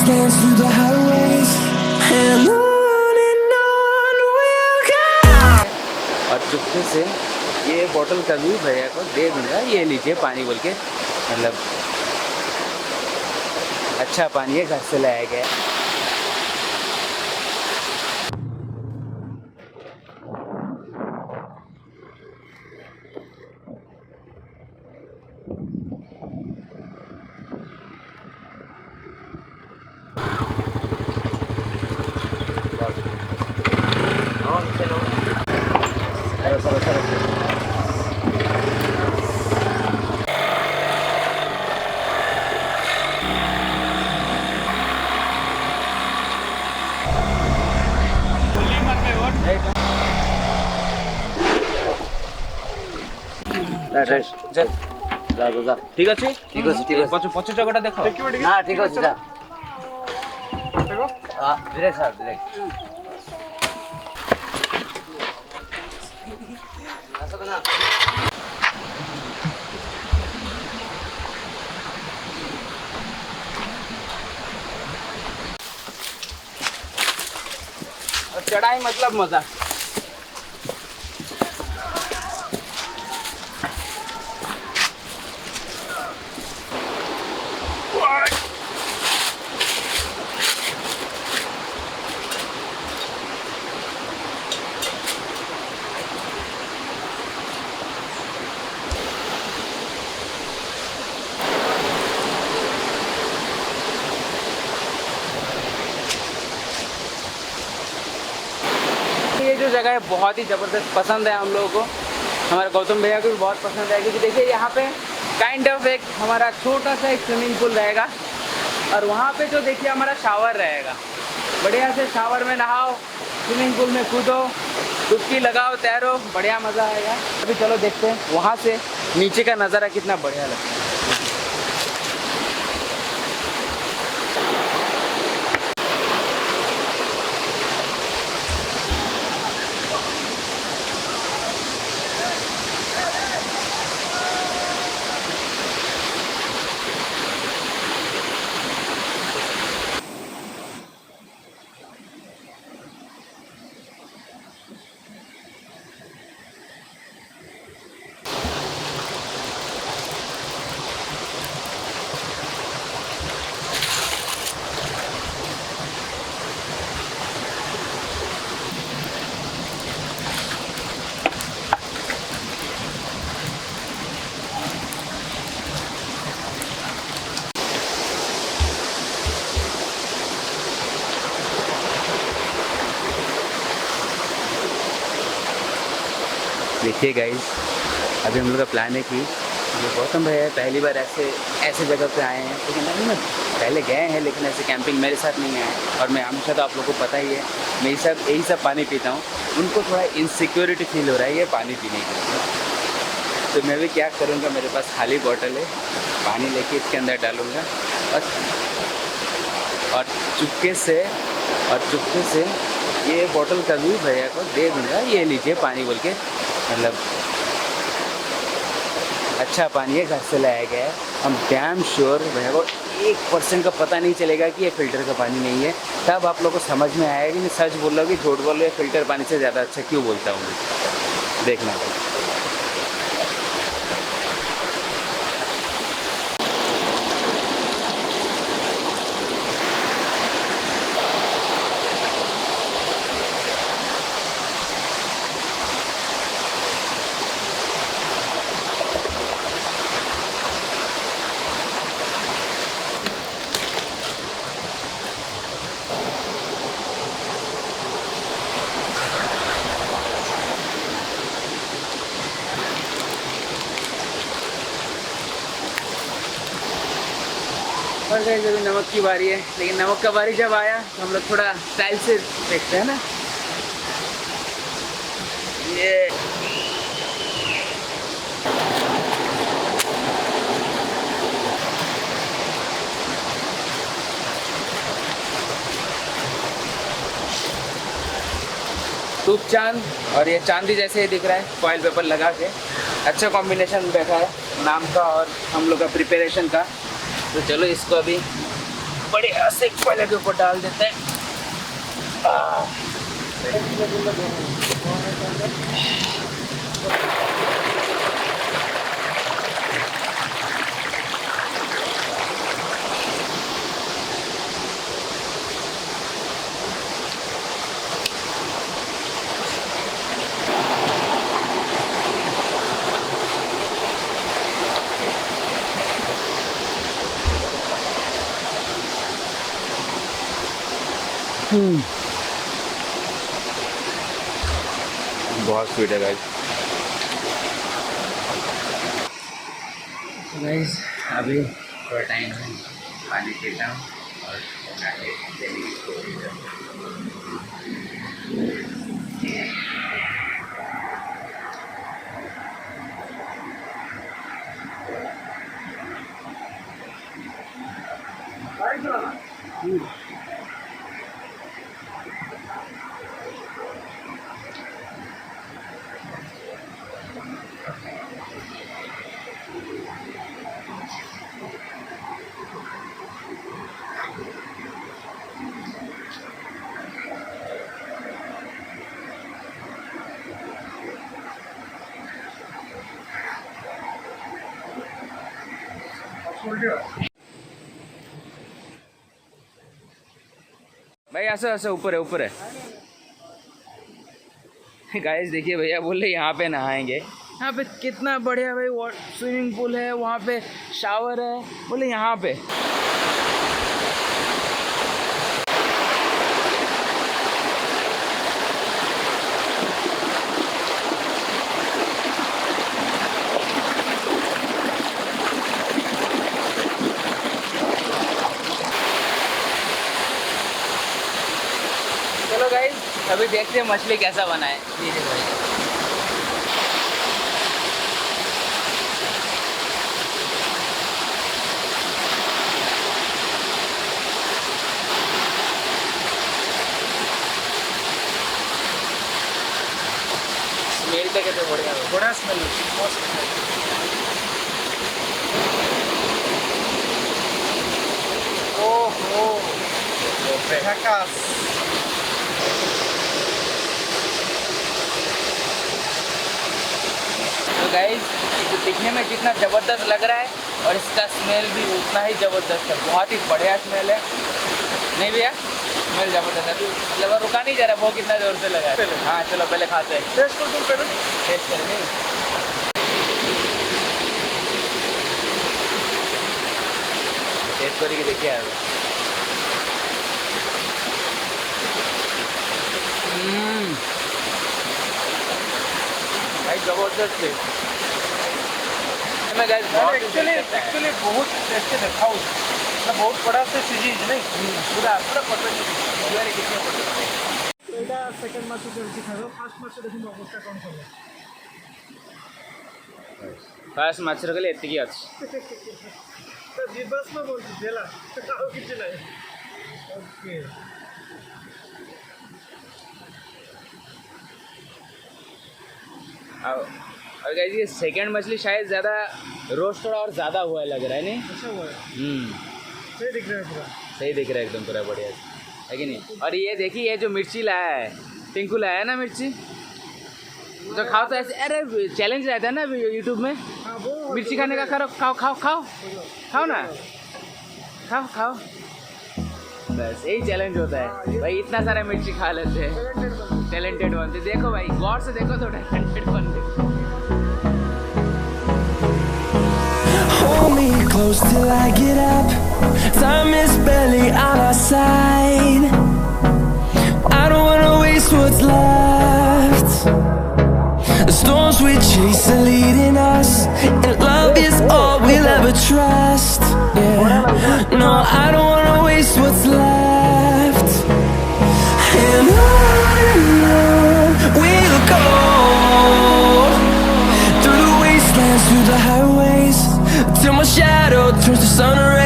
dance through the highways and on we'll go. और चुपके से ये बोतल कभी भैया को दे दूँगा, ये लीजिए पानी बोल के, मतलब अच्छा पानी है, घर से लाया गया। ঠিক আছে, ঠিক আছে, ঠিক আছে। পছ জায়গাটা দেখো না, ঠিক আছে, যা দেখো। ধীরে স্যার, ধীরে। আসো না। और चढ़ाई मतलब मजा। ये जो जगह है बहुत ही ज़बरदस्त पसंद है हम लोगों को, हमारे गौतम भैया को भी बहुत पसंद है, क्योंकि देखिए यहाँ पे काइंड ऑफ एक हमारा छोटा सा एक स्विमिंग पूल रहेगा, और वहाँ पे जो देखिए हमारा शावर रहेगा, बढ़िया से शावर में नहाओ, स्विमिंग पूल में कूदो, डुबकी लगाओ, तैरो, बढ़िया मज़ा आएगा। अभी चलो देखते हैं वहाँ से नीचे का नज़ारा कितना बढ़िया लगता है। देखिए गाइस, अभी हम लोग का प्लान है कि ये गौतम भैया पहली बार ऐसे जगह पे आए हैं, लेकिन अभी मैं पहले गए हैं, लेकिन ऐसे कैंपिंग मेरे साथ नहीं आए। और मैं हमेशा, तो आप लोगों को पता ही है, मैं यही सब पानी पीता हूँ। उनको थोड़ा इनसिक्योरिटी फील हो रहा है ये पानी पीने के लिए, तो मैं भी क्या करूँगा, मेरे पास खाली बॉटल है, पानी लेके इसके अंदर डालूँगा और चुपके से ये बोतल कभी भैया को दे दूँगा, ये लीजिए पानी बोल के, मतलब अच्छा पानी है, घर से लाया गया है। हम डैम श्योर भैया को 1% का पता नहीं चलेगा कि ये फ़िल्टर का पानी नहीं है। तब आप लोगों को समझ में आएगा कि मैं सच बोल रहा हूँ कि झूठ बोल रहा हूँ, फ़िल्टर पानी से ज़्यादा अच्छा क्यों बोलता हूँ मैं। देखना और गाइस, अभी नमक की बारी है, लेकिन नमक का बारी जब आया तो हम लोग थोड़ा स्टाइल से देखते हैं ना। ये टूप चांद, और ये चांदी जैसे ही दिख रहा है, फॉइल पेपर लगा के। अच्छा कॉम्बिनेशन बैठा है नाम का और हम लोग का प्रिपरेशन का। तो चलो इसको अभी बढ़िया से कोयले के ऊपर डाल देते हैं। बहुत स्वीट है गाइस। गाइस अभी थोड़ा टाइम है, पानी पीता हूँ और डेली की स्टोरी करता हूँ। भाई ऐसा ऐसा ऊपर है, ऊपर है। गाइस देखिए भैया बोले यहाँ पे नहाएंगे। यहाँ पे कितना बढ़िया भाई स्विमिंग पूल है, वहाँ पे शावर है, बोले यहाँ पे। चलो गाइस अभी देखते हैं मछली कैसा बना है। ये देखो भाई, स्मेल तो कैसे बढ़िया है, बड़ा स्मेल ओहो तो गाइस ये दिखने में जितना ज़बरदस्त लग रहा है और इसका स्मेल भी उतना ही ज़बरदस्त है, बहुत ही बढ़िया स्मेल है। नहीं भैया स्मेल ज़बरदस्त है, मतलब रुका नहीं जा रहा, वो कितना ज़ोर से लगा है। हाँ चलो पहले खाते हैं, टेस्ट कर, तुम पहले टेस्ट करेंगे। टेस्ट करके देखिए यार। भाई ज़बरदस्त है। मैं गाइस एक्चुअली बहुत टेस्टी है, खाओ मतलब बहुत बड़ा से सीरीज नहीं पूरा पूरा परफेक्ट है। कितने परफेक्ट এটা সেকেন্ড মাছটা বেশি খাবো, ফার্স্ট মাছটা দেখুন অবস্থা কোন হবে। ফার্স্ট মাছের গেলে এত কি আছে তো জিবাস না বলছি জেলা তাও কিছু নাই। ওকে और गाइस ये सेकंड मछली शायद ज़्यादा रोस्ट थोड़ा और ज़्यादा हुआ है, लग रहा है नहीं? अच्छा हुआ है। सही दिख रहा है पूरा, सही दिख रहा है एकदम पूरा बढ़िया है कि नहीं। और ये देखिए ये जो मिर्ची लाया है, टिंकू लाया है ना मिर्ची, तो खाओ तो ऐसे, अरे चैलेंज रहता है ना यूट्यूब में मिर्ची खाने का, करो खाओ खाओ खाओ खाओ ना, खाओ खाओ, बस यही चैलेंज होता है भाई। इतना सारा मिर्ची खा लेते हैं, टैलेंटेड बनते। देखो भाई गौर से देखो तो टैलेंटेड बनते। Hold me close till I get up. Time is barely on our side. I don't wanna waste what's left. The storms we chase are leading us, and love is all we'll ever trust. Yeah, no, I don't wanna waste what's left. And on we'll go, through the wastelands, through the highways, till my shadow turns to sun rays.